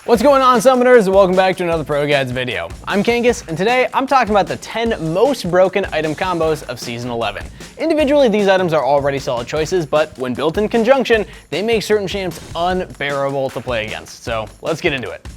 What's going on, Summoners? Welcome back to another ProGuides video. I'm Kangas, and today I'm talking about the 10 most broken item combos of Season 11. Individually, these items are already solid choices, but when built in conjunction, they make certain champs unbearable to play against. So let's get into it.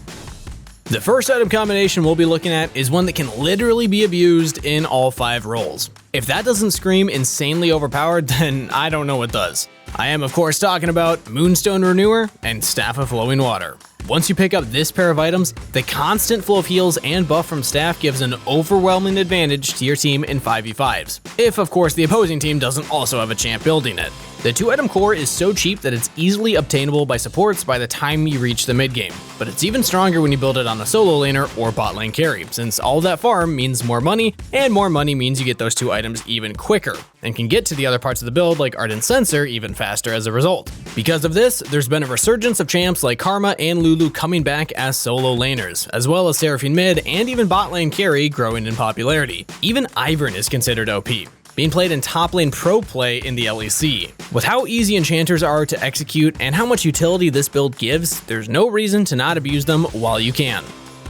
The first item combination we'll be looking at is one that can literally be abused in all 5 roles. If that doesn't scream insanely overpowered, then I don't know what does. I am of course talking about Moonstone Renewer and Staff of Flowing Water. Once you pick up this pair of items, the constant flow of heals and buff from Staff gives an overwhelming advantage to your team in 5v5s, if of course the opposing team doesn't also have a champ building it. The 2-item core is so cheap that it's easily obtainable by supports by the time you reach the mid game, but it's even stronger when you build it on a solo laner or bot lane carry, since all that farm means more money, and more money means you get those 2 items even quicker, and can get to the other parts of the build like Ardent Censer even faster as a result. Because of this, there's been a resurgence of champs like Karma and Lulu coming back as solo laners, as well as Seraphine mid and even bot lane carry growing in popularity. Even Ivern is considered OP, being played in top lane pro play in the LEC. With how easy enchanters are to execute and how much utility this build gives, there's no reason to not abuse them while you can.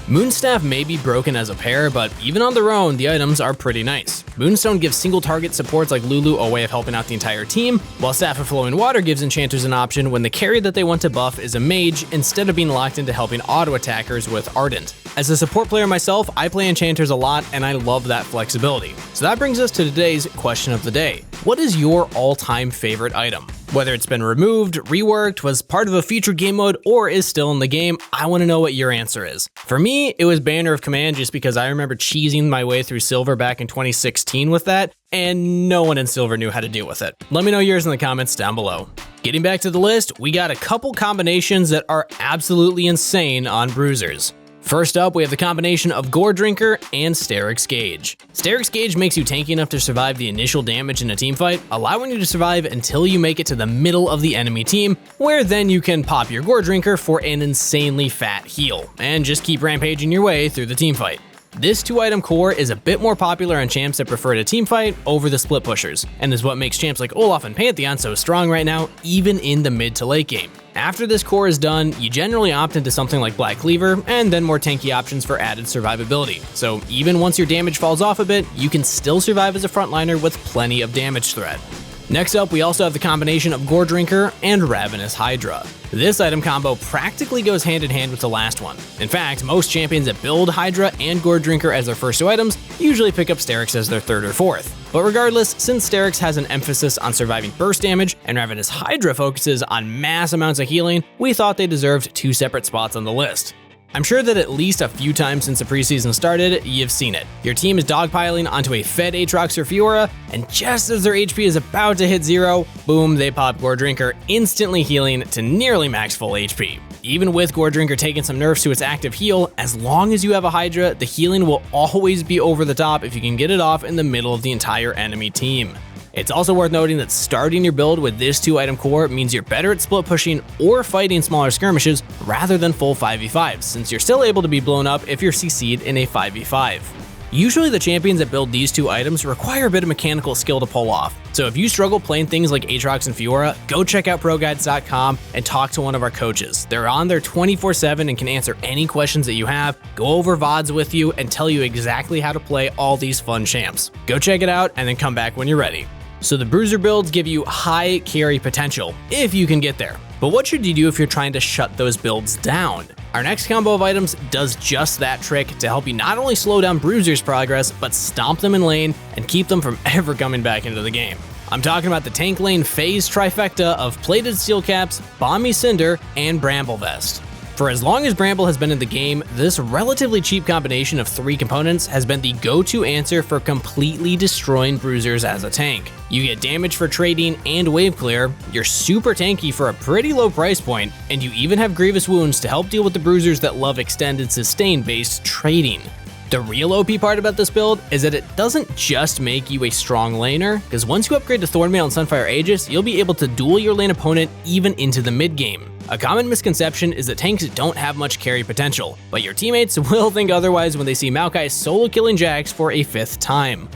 Moonstaff may be broken as a pair, but even on their own, the items are pretty nice. Moonstone gives single target supports like Lulu a way of helping out the entire team, while Staff of Flowing Water gives enchanters an option when the carry that they want to buff is a mage instead of being locked into helping auto attackers with Ardent. As a support player myself, I play enchanters a lot and I love that flexibility. So that brings us to today's question of the day. What is your all-time favorite item? Whether it's been removed, reworked, was part of a featured game mode, or is still in the game, I want to know what your answer is. For me, it was Banner of Command just because I remember cheesing my way through Silver back in 2016 with that, and no one in Silver knew how to deal with it. Let me know yours in the comments down below. Getting back to the list, we got a couple combinations that are absolutely insane on bruisers. First up, we have the combination of GOREDRINKER and STERAK'S GAGE. STERAK'S GAGE makes you tanky enough to survive the initial damage in a teamfight, allowing you to survive until you make it to the middle of the enemy team, where then you can pop your GOREDRINKER for an insanely fat heal, and just keep rampaging your way through the teamfight. This 2-item core is a bit more popular on champs that prefer to teamfight over the split pushers, and is what makes champs like Olaf and Pantheon so strong right now, even in the mid to late game. After this core is done, you generally opt into something like Black Cleaver, and then more tanky options for added survivability. So even once your damage falls off a bit, you can still survive as a frontliner with plenty of damage threat. Next up, we also have the combination of GOREDRINKER and RAVENOUS HYDRA. This item combo practically goes hand in hand with the last one. In fact, most champions that build HYDRA and GOREDRINKER as their first 2 items usually pick up STERAK'S as their 3rd or 4th. But regardless, since STERAK'S has an emphasis on surviving burst damage and RAVENOUS HYDRA focuses on mass amounts of healing, we thought they deserved 2 separate spots on the list. I'm sure that at least a few times since the preseason started, you've seen it. Your team is dogpiling onto a fed Aatrox or Fiora, and just as their HP is about to hit 0, boom, they pop GOREDRINKER, instantly healing to nearly max full HP. Even with GOREDRINKER taking some nerfs to its active heal, as long as you have a HYDRA, the healing will always be over the top if you can get it off in the middle of the entire enemy team. It's also worth noting that starting your build with this 2-item core means you're better at split pushing or fighting smaller skirmishes rather than full 5v5s, since you're still able to be blown up if you're CC'd in a 5v5. Usually the champions that build these 2 items require a bit of mechanical skill to pull off, so if you struggle playing things like Aatrox and Fiora, go check out ProGuides.com and talk to one of our coaches. They're on there 24/7 and can answer any questions that you have, go over VODs with you, and tell you exactly how to play all these fun champs. Go check it out and then come back when you're ready. So the bruiser builds give you high carry potential, if you can get there. But what should you do if you're trying to shut those builds down? Our next combo of items does just that trick to help you not only slow down bruisers' progress, but stomp them in lane and keep them from ever coming back into the game. I'm talking about the tank lane phase trifecta of Plated Steel Caps, Balmy Cinder, and Bramble Vest. For as long as Bramble has been in the game, this relatively cheap combination of 3 components has been the go-to answer for completely destroying bruisers as a tank. You get damage for trading and wave clear, you're super tanky for a pretty low price point, and you even have grievous wounds to help deal with the bruisers that love extended sustain-based trading. The real OP part about this build is that it doesn't just make you a strong laner, because once you upgrade to Thornmail and Sunfire Aegis, you'll be able to duel your lane opponent even into the mid game. A common misconception is that tanks don't have much carry potential, but your teammates will think otherwise when they see Maokai solo killing Jax for a 5th time.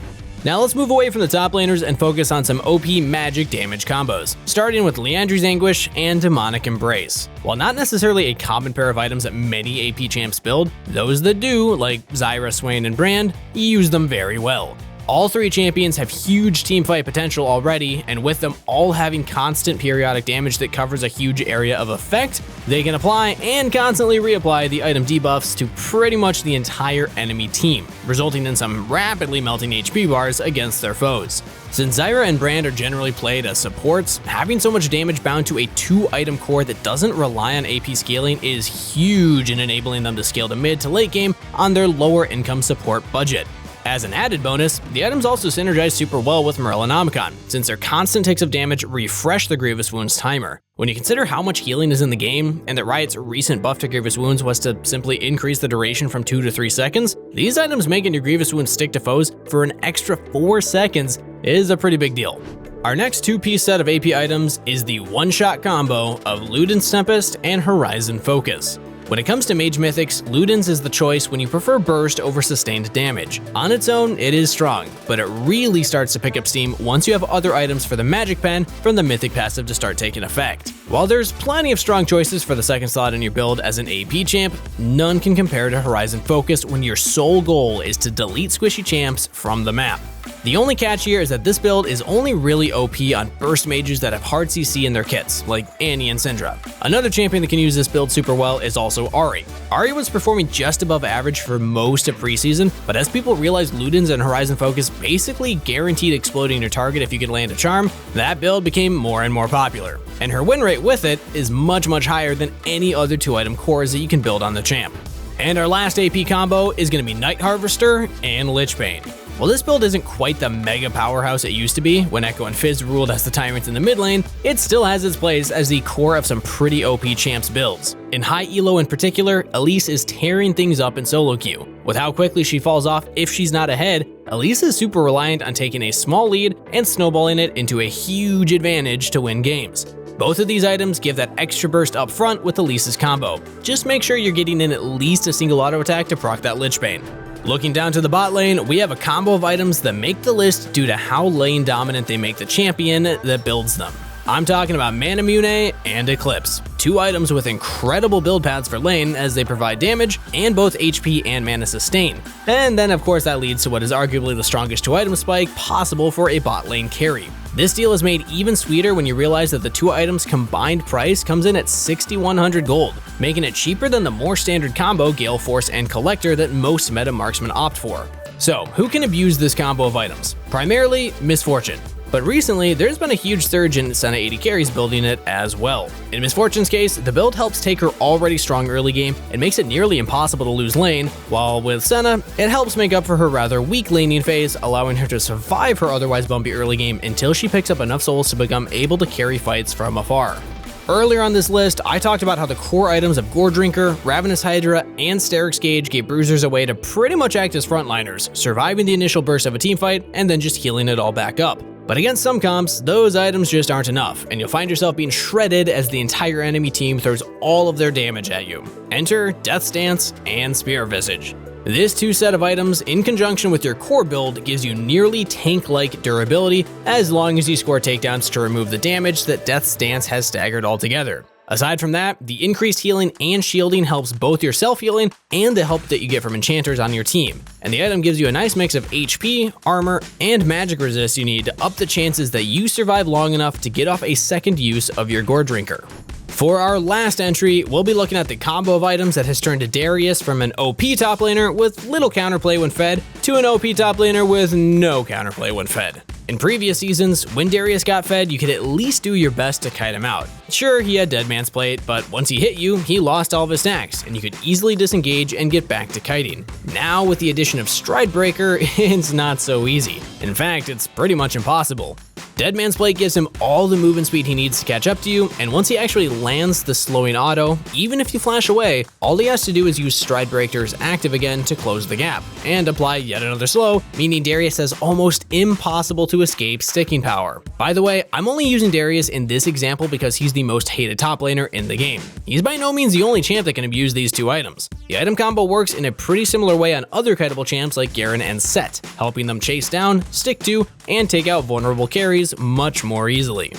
Now let's move away from the top laners and focus on some OP magic damage combos, starting with LIANDRY'S Anguish and Demonic Embrace. While not necessarily a common pair of items that many AP champs build, those that do, like Zyra, Swain, and Brand, use them very well. All three champions have huge teamfight potential already, and with them all having constant periodic damage that covers a huge area of effect, they can apply and constantly reapply the item debuffs to pretty much the entire enemy team, resulting in some rapidly melting HP bars against their foes. Since Zyra and Brand are generally played as supports, having so much damage bound to a 2-item core that doesn't rely on AP scaling is huge in enabling them to scale to mid to late game on their lower income support budget. As an added bonus, the items also synergize super well with Morellonomicon, since their constant ticks of damage refresh the Grievous Wounds timer. When you consider how much healing is in the game, and that Riot's recent buff to Grievous Wounds was to simply increase the duration from 2 to 3 seconds, these items making your Grievous Wounds stick to foes for an extra 4 seconds is a pretty big deal. Our next 2-piece set of AP items is the one-shot combo of Ludens Tempest and Horizon Focus. When it comes to Mage Mythics, Ludens is the choice when you prefer burst over sustained damage. On its own, it is strong, but it really starts to pick up steam once you have other items for the Magic Pen from the Mythic passive to start taking effect. While there's plenty of strong choices for the second slot in your build as an AP champ, none can compare to Horizon Focus when your sole goal is to delete squishy champs from the map. The only catch here is that this build is only really OP on burst mages that have hard CC in their kits, like Annie and Syndra. Another champion that can use this build super well is also Ahri. Ahri was performing just above average for most of preseason, but as people realized Ludens and Horizon Focus basically guaranteed exploding your target if you could land a charm, that build became more and more popular. And her win rate with it is much higher than any other 2-item cores that you can build on the champ. And our last AP combo is going to be Night Harvester and Lich Bane. While this build isn't quite the mega powerhouse it used to be when Echo and Fizz ruled as the tyrants in the mid lane, it still has its place as the core of some pretty OP champs builds. In high elo in particular, Elise is tearing things up in solo queue. With how quickly she falls off if she's not ahead, Elise is super reliant on taking a small lead and snowballing it into a huge advantage to win games. Both of these items give that extra burst up front with Elise's combo. Just make sure you're getting in at least a single auto attack to proc that Lich Bane. Looking down to the bot lane, we have a combo of items that make the list due to how lane dominant they make the champion that builds them. I'm talking about MANAMUNE and ECLIPSE, 2 items with incredible build paths for lane as they provide damage and both HP and mana sustain. And then of course that leads to what is arguably the strongest 2-item spike possible for a bot lane carry. This deal is made even sweeter when you realize that the 2 items combined price comes in at 6,100 gold, making it cheaper than the more standard combo Gale Force and Collector that most meta marksmen opt for. So who can abuse this combo of items? Primarily Miss Fortune. But recently, there's been a huge surge in Senna AD carries building it as well. In Miss Fortune's case, the build helps take her already strong early game and makes it nearly impossible to lose lane, while with Senna, it helps make up for her rather weak laning phase, allowing her to survive her otherwise bumpy early game until she picks up enough souls to become able to carry fights from afar. Earlier on this list, I talked about how the core items of GOREDRINKER, RAVENOUS HYDRA, and STERAK'S GAGE gave bruisers a way to pretty much act as frontliners, surviving the initial burst of a teamfight and then just healing it all back up. But against some comps, those items just aren't enough, and you'll find yourself being shredded as the entire enemy team throws all of their damage at you. Enter Death's Dance and Spear Visage. This 2 set of items, in conjunction with your core build, gives you nearly tank-like durability as long as you score takedowns to remove the damage that Death's Dance has staggered altogether. Aside from that, the increased healing and shielding helps both your self-healing and the help that you get from enchanters on your team. And the item gives you a nice mix of HP, armor, and magic resist you need to up the chances that you survive long enough to get off a second use of your GOREDRINKER. For our last entry, we'll be looking at the combo of items that has turned Darius from an OP top laner with little counterplay when fed to an OP top laner with no counterplay when fed. In previous seasons, when Darius got fed, you could at least do your best to kite him out. Sure, he had Dead Man's Plate, but once he hit you, he lost all of his stacks, and you could easily disengage and get back to kiting. Now, with the addition of STRIDEBREAKER, it's not so easy. In fact, it's pretty much impossible. Deadman's Plate gives him all the movement speed he needs to catch up to you, and once he actually lands the slowing auto, even if you flash away, all he has to do is use Stridebreaker's active again to close the gap, and apply yet another slow, meaning Darius has almost impossible to escape sticking power. By the way, I'm only using Darius in this example because he's the most hated top laner in the game. He's by no means the only champ that can abuse these two items. The item combo works in a pretty similar way on other kiteable champs like Garen and Set, helping them chase down, stick to, and take out vulnerable carries much more easily.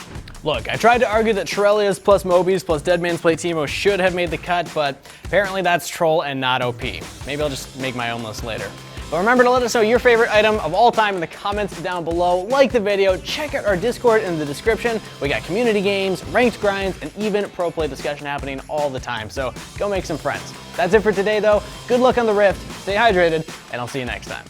Look, I tried to argue that Shurelya's plus Moby's plus Deadman's Plate Teemo should have made the cut, but apparently that's troll and not OP. Maybe I'll just make my own list later. But remember to let us know your favorite item of all time in the comments down below. Like the video, check out our Discord in the description. We got community games, ranked grinds, and even pro play discussion happening all the time, so go make some friends. That's it for today though. Good luck on the Rift, stay hydrated, and I'll see you next time.